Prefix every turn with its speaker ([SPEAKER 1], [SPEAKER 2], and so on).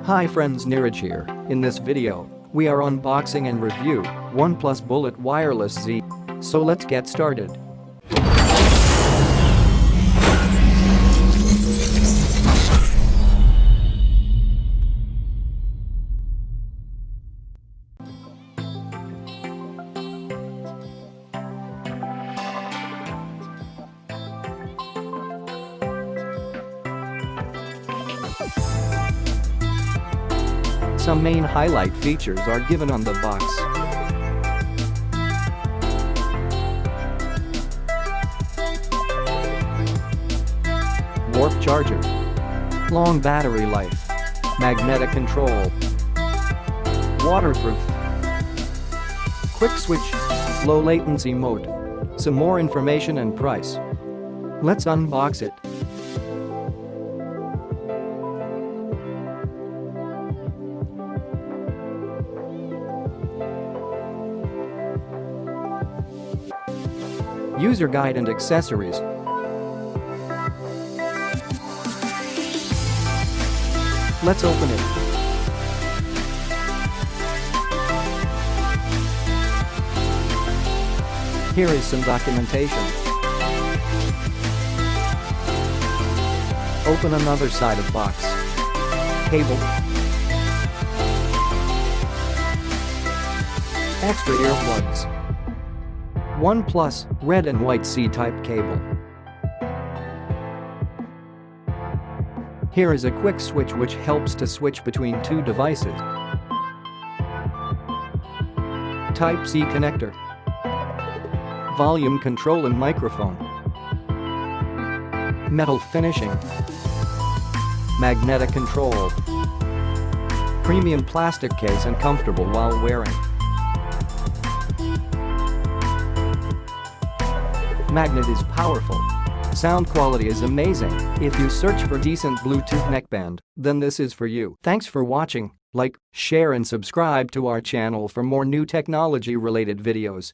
[SPEAKER 1] Hi friends, Niraj here. In this video, we are unboxing and review OnePlus Bullets Wireless Z. So let's get started. Some main highlight features are given on the box. Warp charger, long battery life, magnetic control, waterproof, quick switch, low latency mode. Some more information and price. Let's unbox it. User guide and accessories. Let's open it. Here is some documentation. Open another side of box. Cable. Extra earplugs. OnePlus red and white C-type cable. Here is a quick switch which helps to switch between two devices. Type-C connector. Volume control and microphone. Metal finishing. Magnetic control. Premium plastic case and comfortable while wearing. Magnet is powerful. Sound quality is amazing. If you search for decent Bluetooth neckband, then this is for you. Thanks for watching. Like, share and subscribe to our channel for more new technology related videos.